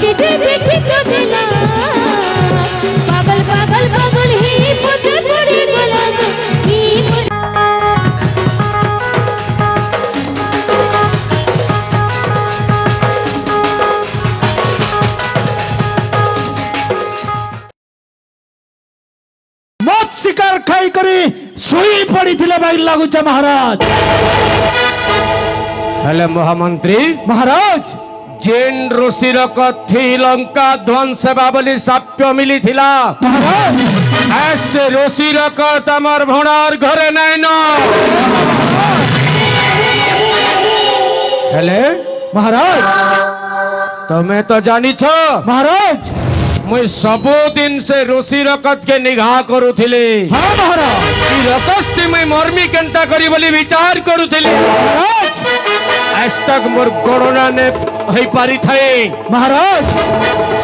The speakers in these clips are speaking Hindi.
दे ठीक देला पागल पागल पागल ही मुझे पड़ी गला ही मत शिकार खाई करी सोई पड़ी थिले भाई लागुच महाराज। हेले महामंत्री महाराज जेन ऋषिर कथी लंका ध्वंस हेबा बोली साप्य मिली थिला महाराज ऐसे ऋषिर तमर भणार घरे नहीं न हेले महाराज तुम्हें तो जानी छो महाराज मुई सबो दिन से ऋषि रकत के निगाह करुथिली। हाँ महाराज ई रकस्ती मैं मर्मी केंता करी बोली विचार करुथिली। महाराज आज तक मोर गणना ने होई पारी थाए महाराज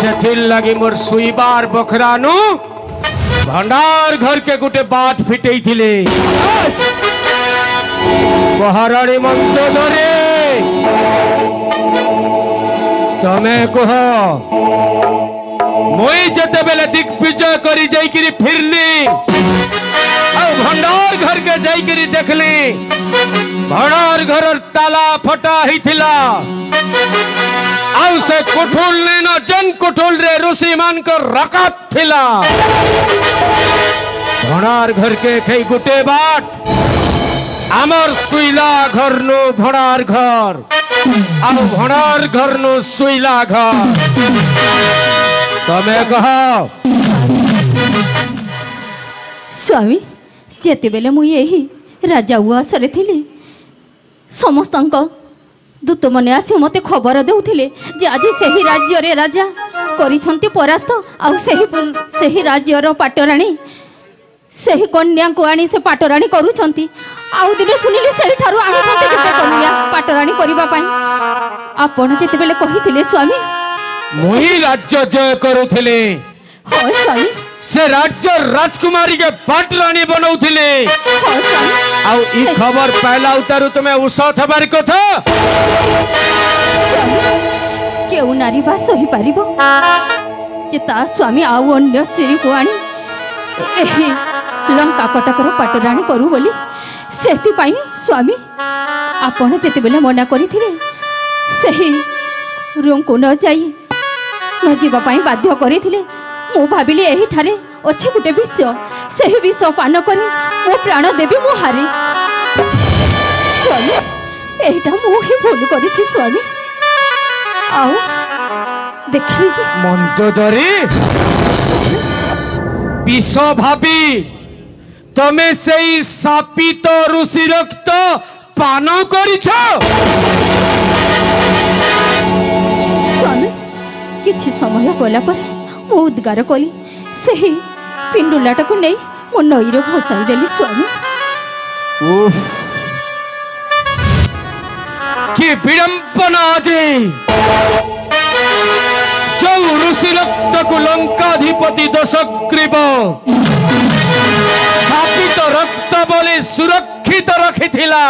सेथिल लगी मोर सुईबार बखरानु भंडार घर के गुटे बाट फिटेई थिले। महारानी मंत्र धरे तमें कह मुई जते बेले दिग्विजय करी जाइकिरी फिरली और भंडार घर के जाइकिरी देखली भंडार घर ताला फटा ही थिला आउ से कुठुल ने न जन कुठुल रे ऋषि मान को रकत थिला। भंडार घर के खई गुटे बाट आमर सुईला घर नो भंडार घर आउ भंडार घर नो सुईला घर तमें कह स्वामी जेते बेले मु यही राजा उआसरे थिली समस्त दूत मने आसी मते खबर देउथिले जे आज सही राज्य रे राजा करिसंती परास्त आउ सही राज्य रो पाटराणी सही कन्या को आनी से पाटराणी करूछंती आउ दिने सुनिले सही ठारू आनुछंती गुटे कन्या पाटराणी करिबा पई आपण जेते बेले कहिथिले स्वामी मुई राज्य जय करुथिले हो स्वामी से राज्य राजकुमारी के पाटराणी बनौथिले हो स्वामी आउ ई खबर पहला उतारू तुम्हें उसत हबार कथा केउ नारी बा सही पारिबो जे ता स्वामी आउ अन्य स्त्री को आनी एही लंका कटकर पाटराणी करू बोली सेति पाई स्वामी आपण जेते बेले मना करिथिले सही रूम को न जाई न जीवा पाई बाध्य करिथिले मु भाबिली एही ठारे अछि गुटे विष सही विष पान करी मो प्राण देवी मु हारी स्वामी एटा मु ही भूल करिछि स्वामी आओ देखली जे मंदोदरी विष भाबी तमे सेई सापित ऋषि रक्त पान करिछ स्वामी किछि समय गला पर मो उद्गार कली सही पिंडुलाटा को नहीं मो नईरे भसाई देली स्वामी। उफ कि विडंबना आजे जो ऋषि रक्त को लंकाधिपति दशग्रीव स्थापित रक्त बोले सुरक्षित रखी थिला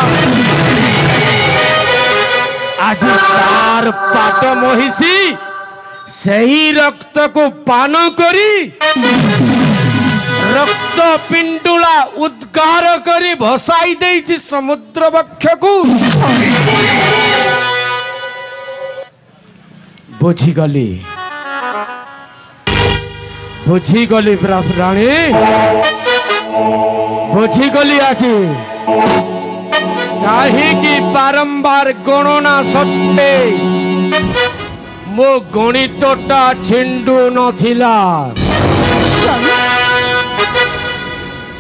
आज तार पाट महिषी सही रक्त को पान करी रक्त पिंडुला उद्गार करी भसाई देइछि समुद्र वक्ष को बुझीगली रानी बुझीगली आज कहीं बारंबार गणना सत्ते मो गणितटा छिंडू नथिला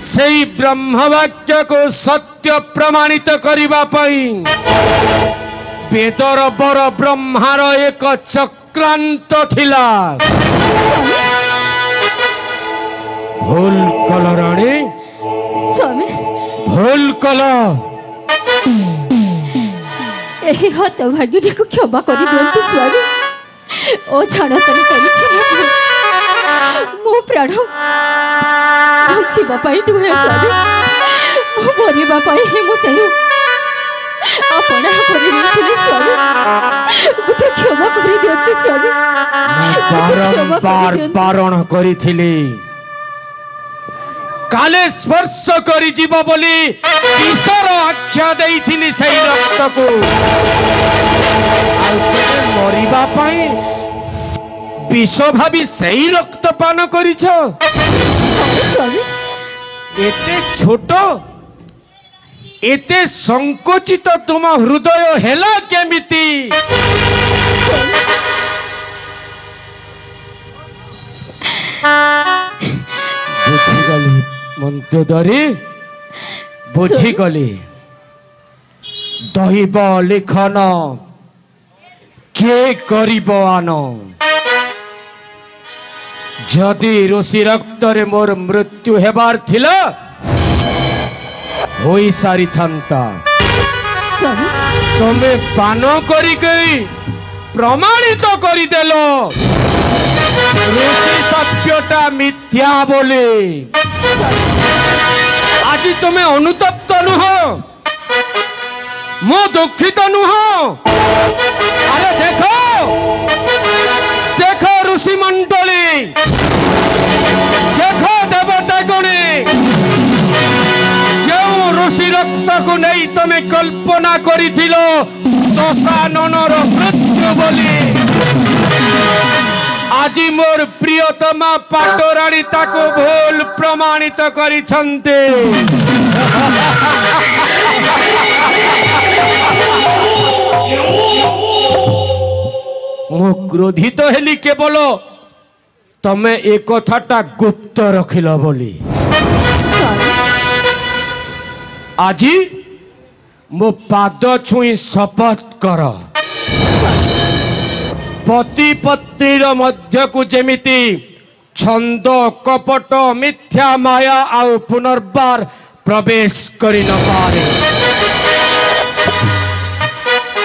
सेई ब्रह्मवाक्य को सत्य प्रमाणित करिबा पई वेदर बर ब्रह्मार एक चक्रांत थिला भूल कल रानी स्वामी भूल कल एही हत भाग्यटी को क्षमा करी दियंतु स्वामी ओ छाड़तर करिछि मो प्राण बंचिबा पाई नुहे स्वामी मो मरिबा पाई हे मो सेही আপনা করে নিয়েছিলে স্বামী মতে ক্ষমা করে দিଅନ୍ତୁ স্বামী বারম্বার বারণ করিଥିଲି কালে স্পর্শ করি জীব বলি বিষর আখ্যা দেইଥିଲି সেই রক্তকু ଆଉ ତମେ ମରିବା ପାଇଁ ବିଷ ଭାବି ସେଇ ରକ୍ତ ପାନ କରିଛ স্বামী এতে ছোট এতে সংকোচিত তুম হৃদয় হেলা কেমিতি বুঝিগলি মন্তোদরি বুঝিগলি দহিব লিখন কে করিব আন যদি ঋষি রক্তরে মোর মৃত্যু হেবার থিলা হই সারি থান্তা স্বামী তুমি পান করিকি প্রমাণিত করিদেল ঋষি সত্যটা মিথ্যা বলে আজি তুমি অনুতপ্ত নুহ মো দুঃখিত নুহ আরে দেখো দেখো ঋষি মন্ডলী দেখো দেবতা গণে ଯେଉଁ ଋଷି ରକ୍ତକୁ ନେଇ ତମେ କଳ୍ପନା କରିଥିଲ ଦଶାନନର ମୃତ୍ୟୁ ବୋଲି ଆଜି ମୋର ପ୍ରିୟତମା ପାଟରାଣୀ ତାକୁ ଭୁଲ ପ୍ରମାଣିତ କରିଛନ୍ତି ମୁଁ କ୍ରୋଧିତ ହେଲି କେବଳ ତମେ ଏ କଥାଟା ଗୁପ୍ତ ରଖିଲ ବୋଲି আজি মো পাদ ছুঁই শপথ কর পতি পত্নীর মধ্যকু যেমিতি ছন্দ কপট মিথ্যা মায়া আউ পুনর্বার প্রবেশ করি ন পারে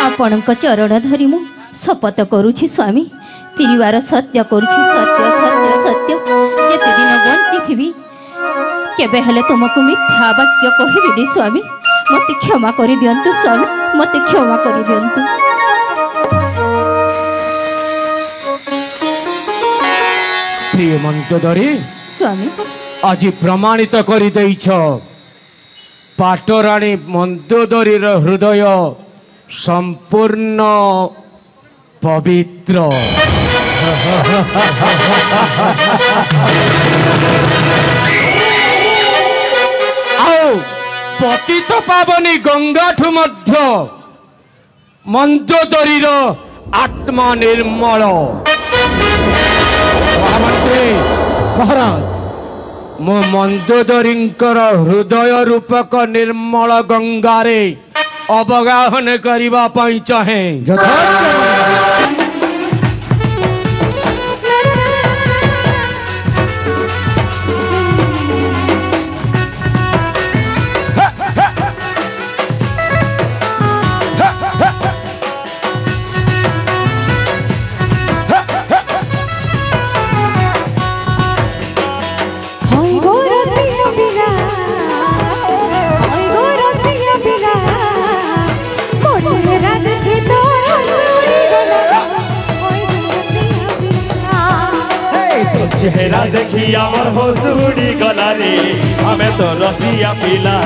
ଆପଣଙ୍କ ଚରଣ ଧରି ମୁଁ ଶପଥ କରୁଛି ସ୍ୱାମୀ ତିରିବାର ସତ୍ୟ କରୁଛି ସତ୍ୟ ସତ୍ୟ ସତ୍ୟ ଯେତେ ଦିନ ବଞ୍ଚିଥିବି କେବେ ହେଲେ ତୁମକୁ ମିଥ୍ୟା ବାକ୍ୟ କହିବିନି ସ୍ୱାମୀ ମୋତେ କ୍ଷମା କରିଦିଅନ୍ତୁ ସ୍ୱାମୀ ମୋତେ କ୍ଷମା କରିଦିଅନ୍ତୁ প্রিয় মন্তোদরি ସ୍ୱାମୀ আজি প্রমাণিত করে দেইছ পাটরাণী মন্তোদরীর হৃদয় সম্পূর্ণ পবিত্র ଆଉ ପତିତ ପାବନୀ ଗଙ୍ଗାଠୁ ମଧ୍ୟ ମନ୍ଦୋଦରୀର ଆତ୍ମା ନିର୍ମଳ ମହାମନ୍ତ୍ରୀ ମହାରାଜ ମୁଁ ମନ୍ଦୋଦରୀଙ୍କର ହୃଦୟ ରୂପକ ନିର୍ମଳ ଗଙ୍ଗାରେ ଅବଗାହନ କରିବା ପାଇଁ ଚାହେଁ चेहरा देखी आमर होश उड़ी गला रे हमें तो रसिया पिला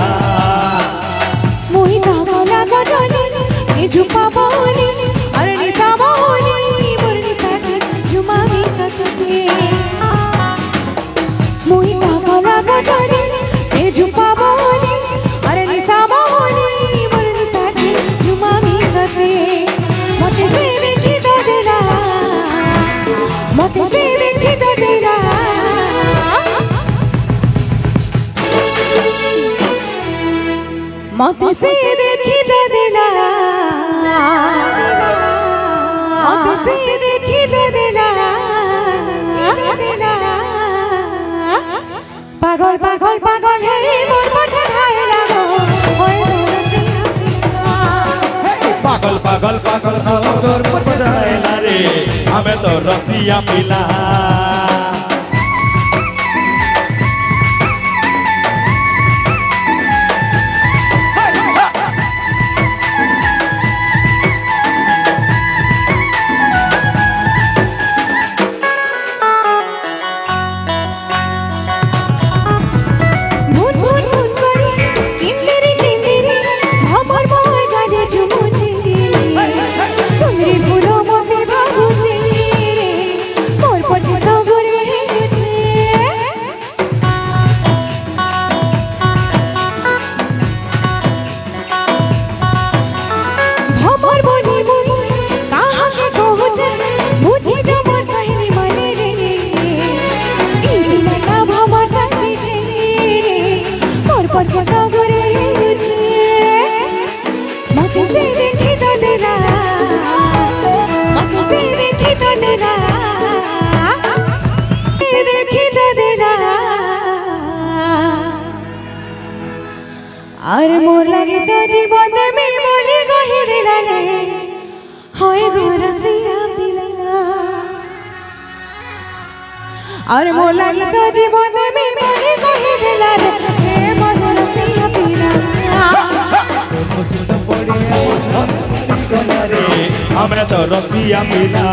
मोहि तागला गजनी ए झुपा बोली अरे निसा बोली मुरली साथी झुमावी कतके मोहि तागला गजनी ए झुपा बोली अरे निसा बोली मुरली साथी झुमावी कतके मते से देखी तो देला मते से देखी तो देला मते से देखी तो देला मते से देखी तो देला पागल पागल पागल है मोर पछा खाएला ओए पागल पागल पागल तोर पछाएला रे हमें तो रसिया पिला अरे मोर लगे तो जीवन में बोली गहिरे लाले होय गो रसिया पिला अरे मोर लगे तो जीवन में बोली गहिरे लाले हे मन रसिया पिला हमें तो रसिया मिला